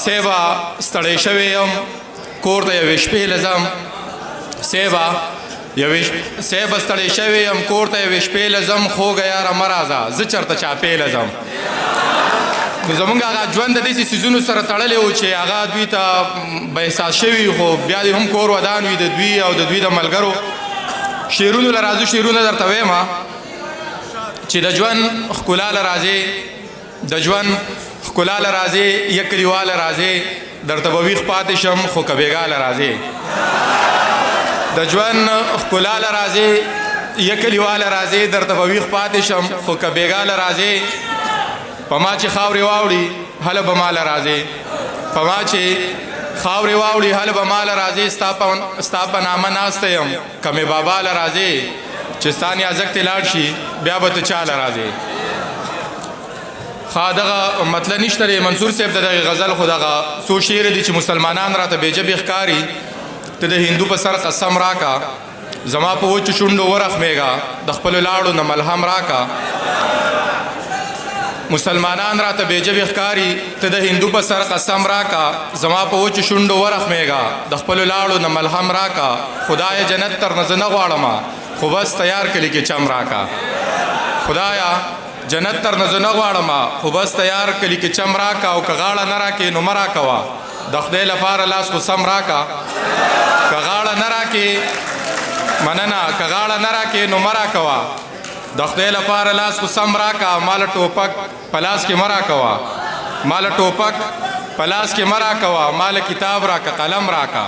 سیبا ستړی شوی یم کور ته یوې شپې لځم سیبا ستړی شوی یم کور ته یوې شپې لځم خوږه یاره مه راځه زه چېرته چاپې لځم نو زمونږ هغه ژوند د داسې څیزونو سره تړلی و چې هغه دوی ته به احساس شوي خو بیا دې هم کور ودان وي د دوی او د دوی د ملګرو شعرونو له راځو شعرونه درته وایم چې د ژوند ښکلا له راځې د ژوند ښکلا له راځې یک کلیواله راځې درته به ویښ پاتې شم خو که بېګاله راځې د ژوند ښکلا له راځې یک کلیواله راځې درته به ویښ پاتې شم خو که بېګاله راځې په ما چې خاورې واوړي هله به ماله راځې په ما چې خاورې واوړي هله به ماله راځې ستا په نامه ناسته یم که مې بابا له راځې چې ستا نیازک ته لاړ شي بیا به ته چا له راځې دغه مطلب نشته دی منصور صاحب د دغې غزل خو دغه څو شعر دي چې مسلمانان راته بېجبې ښکاري ته د هندو په سر قسم راکا زما په وچو شونډو ورخمېږه د خپلو لاړو نه ملهم راکا مسلمانان راته بېجبې ښکاري ته د هندو په سر قسم راکا زما په وچو شونډو ورخمېږه د خپلو لاړو نه ملهم راکا خدایه جنت تر نه زه نه غواړم خو بس تیار کلي کې چم راکا خدایه جنت تر نه زه نه غواړم خو بس تیار کلي کې چم راکا او که غاړه نه راکې نو مه راکوه د خدای لپاره لاس خو سم راکا که غاړه نه راکې مننه که غاړه نه راکې نو مه راکوه د خدای لپاره لاس خو سم راکا ماله ټوپک په لاس کې مه راکوه ماله ټوپک په لاس کې مه راکوه ماله کتاب راکه قلم راکا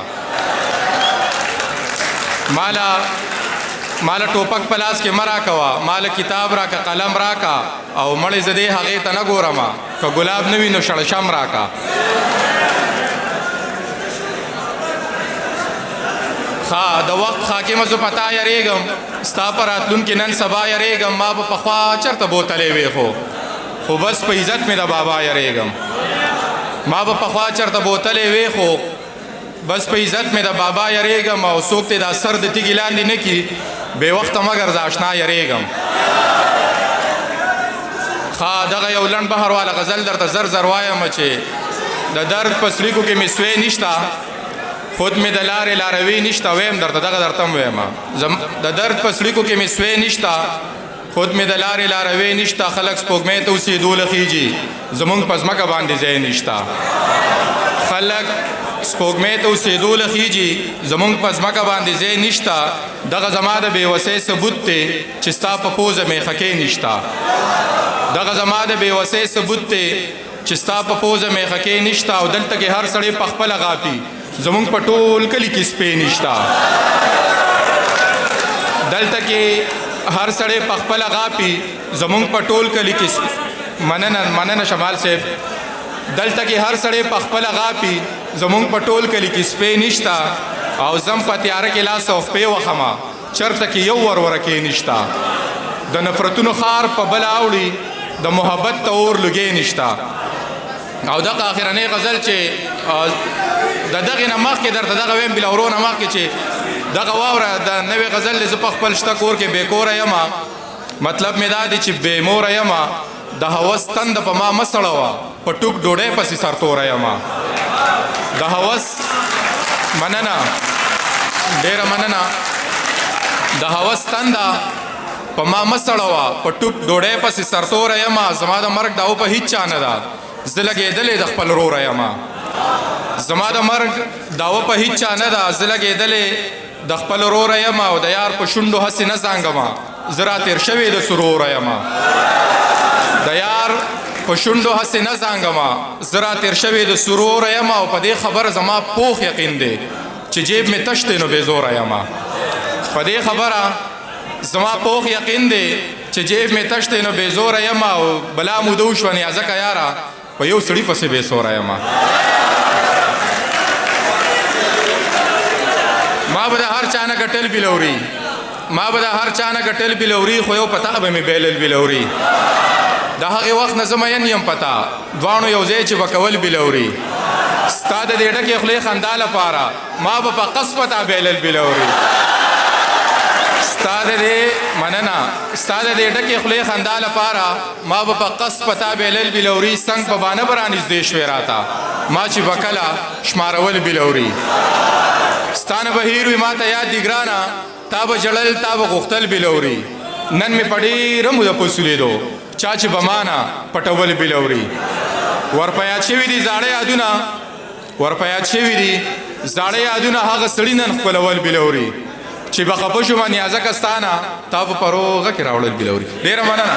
ماله ټوپک په لاس کې مه راکوه ماله کتاب راکه قلم راکا او مړې زه دې هغې ته نه ګورم که ګلاب نه وي نو شړشم راکا د وخت حاکمه زه پتا یریږم ستا په راتلونکي نن سبا یریږم ما به پخوا چېرته بوتلی وې خو بس په عزت مې د بابا یریږم ما به پخوا چېرته بوتلی وې خو بس په عزت مې د بابا یریږم او څوک ته دا سر د تیږې لاندې نه کړي بې وخته مګر زه اشنا یریږم دغه یو لنډ بهر والا غزل درته زر زر وایم چې د درد په سلیکو کې مې سوی نشته خود مې د لارې لاروي نشته ویم درته دغه درته هم ویم د درد په سلیکو کې مې سوی نشته خود مې د لارې لاروي نشته خلک سپوږمۍ ته اوسېدو لخیږي زمونږ په ځمکه باندې ځای نشته خلک سپوږمۍ ته اوسېدو لخیږي زمونږ په ځمکه باندې ځای نشته دغه زما د بېوسۍ ثبوت دی چې ستا په پوزه میخکۍ نشته دغه زما د بېوسۍ ثبوت دی چې ستا په پوزه میخکۍ نشته او دلته کې هر سړی په خپله غاپي زمونږ په ټول کلي کې سپی نشته دلته کې هر سړی په خپله غاپي زمونږ په ټول کلي کې مننه شمال صاحب دلته کې هر سړی په خپله غاپي زمونږ په ټول کلي کې سپی نشته او زم په تیاره کې لاس او خپې وخمه چرته کې یو ورورکې نشته د نفرتونو خار په بله اوړي د محبت ته اور لږې نشته او دغه اخرنۍ غزل چې د دغې نه مخکې درته دغه ویم بلاورو نه مخکې چې دغه واوره د نوې غزل زه په خپل شته کور کې بې کوره یم مطلب مې دا دی چې بې موره یم د هوس تنده په ما مه سړوه په ټوک ډوډۍ پسې سرتوره یم د هوس مننه ډېره مننه د هوس تنده په ما مه سړوه په ټوک ډوډۍ پسې سرتوره یم زما د مرګ داو په هیڅ چا نه ده زه لګېدلې د خپل وروره یم زما د مرګ داوه په هیڅ چا نه ده زه لګېدلې د خپل وروره یم او د یار په شونډو هسې نه زانګم زه راتېر شوې د سروره یم د یار په شونډو هسې نه زانګم زه راتېر شوې د سروره یم او په دې خبره زما پوخ یقین دی چې جیب مې تش دی نو بې زوره یم په دې خبره زما پوخ یقین دی چې جیب مې تش دی نو بې زوره یم او بلا موده وشوه نیازکه یاره په یو سړي پسې بې سوره یم ما به د هر چا نه ګټل بلوري خو یو پتا به مې بیلل بلوري د هغې وخت نه زه مین یم پتا دواړو یو ځای چې به کول بلوري ستا د دې ډکې خولې خندا لپاره ما به په قص پتا بیلل بلوري ستاده دې مننه ستاده دې ډکې خولې خندا لپاره ما به په قص پتا بلل بلوري څنګ په بانه برانږدې شوې راته ما چې به کله شمارول بلوري ستانه بهیر وي ما ته یاد دي ګرانه تا به ژړل تا به غوښتل بلوري نن مې په ډېره موده پسولېدو چا چې به مانه پټول بلوري ورپه یاد شوي دي زاړه یادونه ورپه یاد شوي دي زاړه یادونه هغه سړي نن ښکلول بلوري چې به خفه شوم نیازکه ستانه تا به په روغه کې راوړل بلوري ډېره مننه